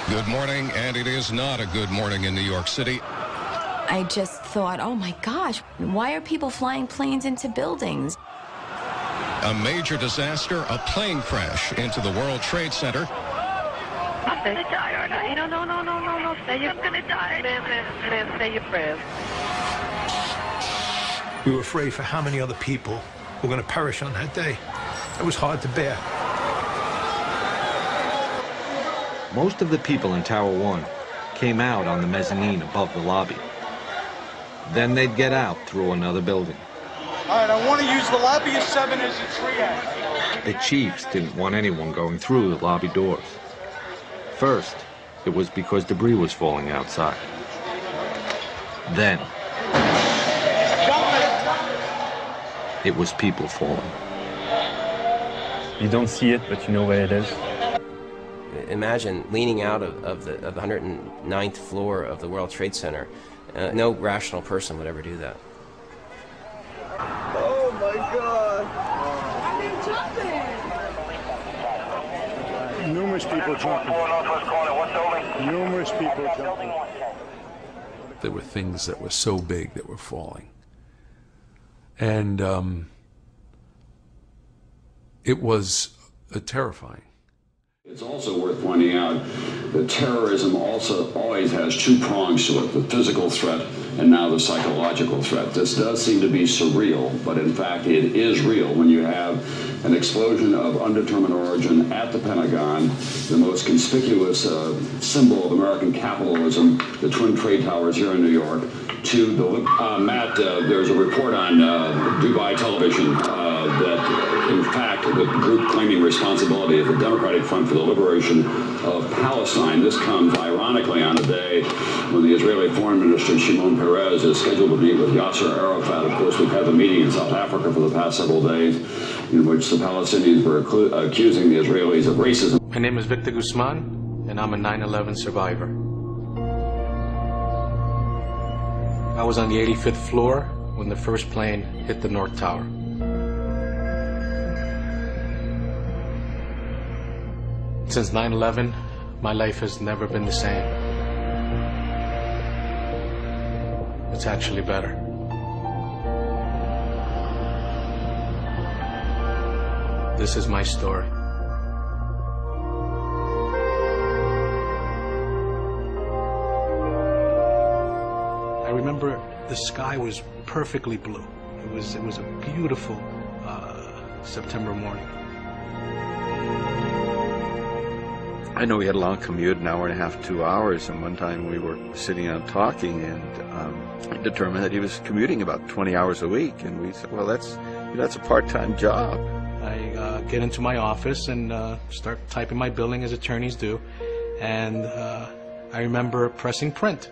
Good morning, and it is not a good morning in New York City. I just thought, oh my gosh, why are people flying planes into buildings? A major disaster, a plane crash into the World Trade Center. I'm gonna die, aren't I? No. Say you're gonna die. Man, say your prayers. We were afraid for how many other people were going to perish on that day. It was hard to bear. Most of the people in Tower 1 came out on the mezzanine above the lobby. Then they'd get out through another building. All right, I want to use the lobby of 7 as a triage. The chiefs didn't want anyone going through the lobby doors. First, it was because debris was falling outside. Then, it was people falling. You don't see it, but you know where it is. Imagine leaning out of the 109th floor of the World Trade Center. No rational person would ever do that. Oh my God! Numerous people jumping. Numerous people jumping. There were things that were so big that were falling. And it was terrifying. It's also worth pointing out that terrorism also always has two prongs to it, the physical threat and now the psychological threat. This does seem to be surreal, but in fact it is real when you have an explosion of undetermined origin at the Pentagon, the most conspicuous symbol of American capitalism, the Twin Trade Towers here in New York, to the... Matt, there's a report on Dubai television that, in fact, the group claiming responsibility is the Democratic Front for the Liberation of Palestine. This comes, ironically, on a day when the Israeli Foreign Minister, Shimon Peres, is scheduled to meet with Yasser Arafat. Of course, we've had the meeting in South Africa for the past several days, in which the Palestinians were accusing the Israelis of racism. My name is Victor Guzman, and I'm a 9/11 survivor. I was on the 85th floor when the first plane hit the North Tower. Since 9/11, my life has never been the same. It's actually better. This is my story. I remember the sky was perfectly blue. It was a beautiful September morning. I know we had a long commute, an hour and a half, 2 hours, and one time we were sitting out talking, and I determined that he was commuting about 20 hours a week, and we said, well, that's a part-time job. I get into my office and start typing my billing as attorneys do, and I remember pressing print.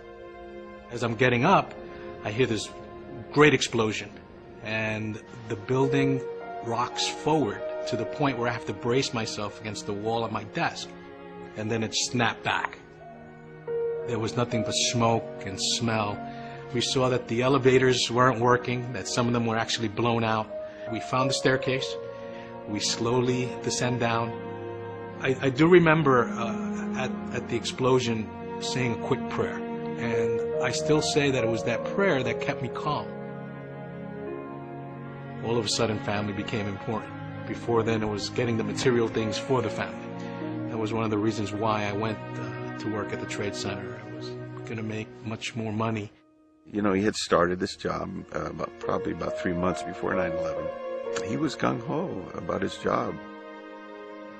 As I'm getting up, I hear this great explosion, and the building rocks forward to the point where I have to brace myself against the wall of my desk, and then it snapped back. There was nothing but smoke and smell. We saw that the elevators weren't working, that some of them were actually blown out. We found the staircase. We slowly descend down. I do remember at the explosion saying a quick prayer, and I still say that it was that prayer that kept me calm. All of a sudden, family became important. Before then, it was getting the material things for the family. That was one of the reasons why I went to work at the Trade Center. I was going to make much more money. You know, he had started this job probably about 3 months before 9/11. He was gung-ho about his job.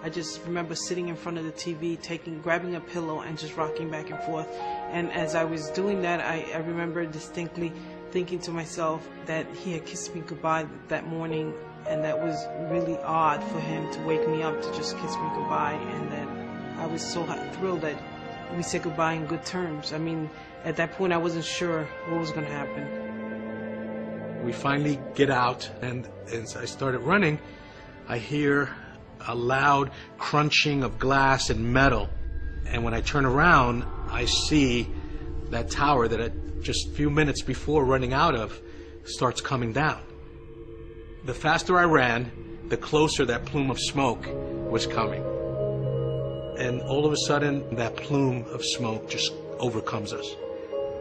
I just remember sitting in front of the TV, grabbing a pillow and just rocking back and forth. And as I was doing that, I remember distinctly thinking to myself that he had kissed me goodbye that morning, and that was really odd for him to wake me up to just kiss me goodbye, and that I was so thrilled that we said goodbye in good terms. I mean, at that point I wasn't sure what was going to happen. We finally get out, and as I started running, I hear a loud crunching of glass and metal, and when I turn around, I see that tower that I just a few minutes before running out of starts coming down. The faster I ran, the closer that plume of smoke was coming. And all of a sudden, that plume of smoke just overcomes us.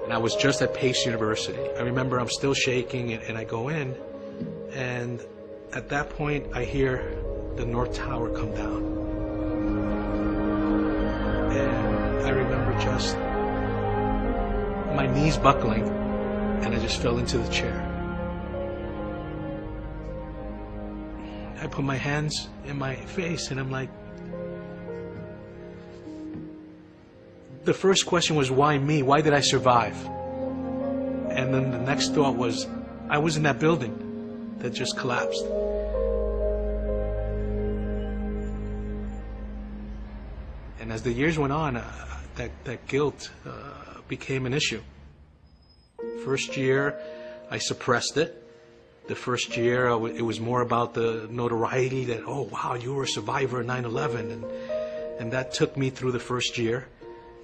And I was just at Pace University. I remember I'm still shaking, and I go in, and at that point, I hear the North Tower come down. And I remember just my knees buckling, and I just fell into the chair. I put my hands in my face, and I'm like, the first question was, why me? Why did I survive? And then the next thought was, I was in that building that just collapsed. And as the years went on, that guilt became an issue. First year, I suppressed it. The first year, it was more about the notoriety that, oh, wow, you were a survivor of 9/11. And that took me through the first year.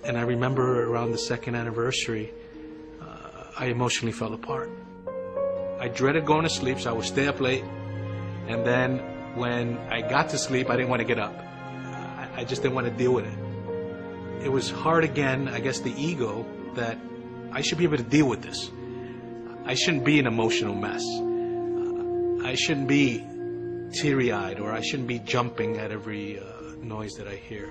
And I remember around the second anniversary, I emotionally fell apart. I dreaded going to sleep, so I would stay up late. And then when I got to sleep, I didn't want to get up. I just didn't want to deal with it. It was hard again, I guess the ego, that I should be able to deal with this. I shouldn't be an emotional mess. I shouldn't be teary-eyed, or I shouldn't be jumping at every noise that I hear.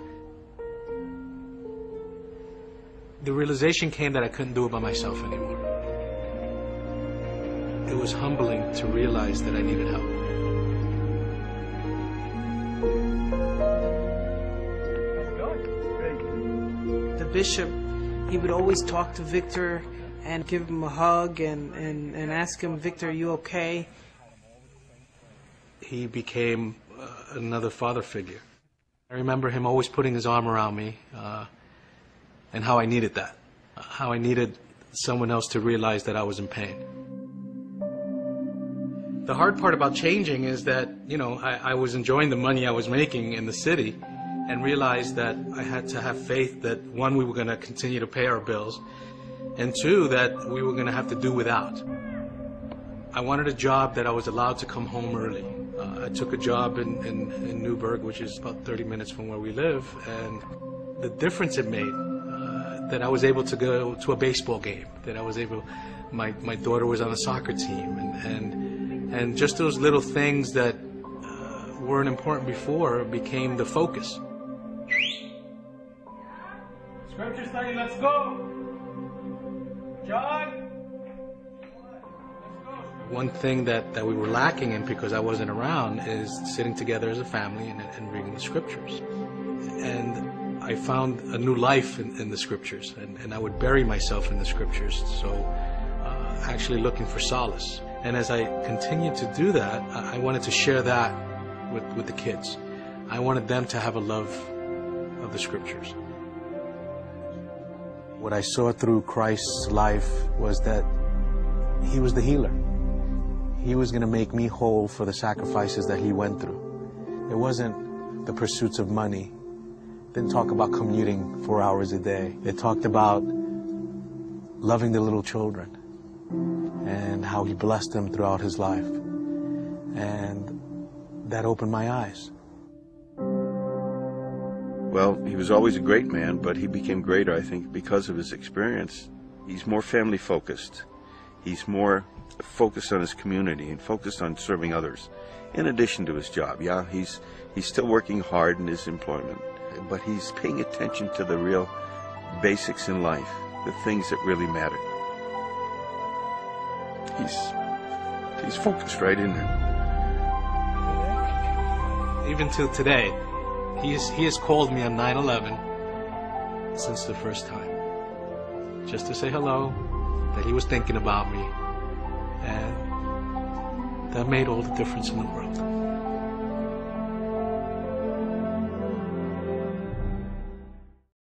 The realization came that I couldn't do it by myself anymore. It was humbling to realize that I needed help. The bishop, he would always talk to Victor and give him a hug and ask him, Victor, are you okay? He became another father figure. I remember him always putting his arm around me, and how I needed that. How I needed someone else to realize that I was in pain. The hard part about changing is that, you know, I was enjoying the money I was making in the city, and realized that I had to have faith that, one, we were going to continue to pay our bills, and two, that we were going to have to do without. I wanted a job that I was allowed to come home early. I took a job in Newburgh, which is about 30 minutes from where we live, and the difference it made, that I was able to go to a baseball game, that I was able, my daughter was on a soccer team, and just those little things that weren't important before became the focus. Scripture study, let's go! John! One thing that we were lacking in, because I wasn't around, is sitting together as a family and reading the scriptures. And I found a new life in the scriptures, and I would bury myself in the scriptures, so actually looking for solace. And as I continued to do that, I wanted to share that with the kids. I wanted them to have a love of the scriptures. What I saw through Christ's life was that he was the healer. He was going to make me whole for the sacrifices that he went through. It wasn't the pursuits of money. It didn't talk about commuting 4 hours a day. It talked about loving the little children and how he blessed them throughout his life. And that opened my eyes. Well, he was always a great man, but he became greater, I think, because of his experience. He's more family focused. He's more focused on his community and focused on serving others, in addition to his job. Yeah, he's still working hard in his employment, but he's paying attention to the real basics in life, the things that really matter. He's focused right in there. Even till today, he has called me on 9/11 since the first time, just to say hello, that he was thinking about me, and that made all the difference in the world.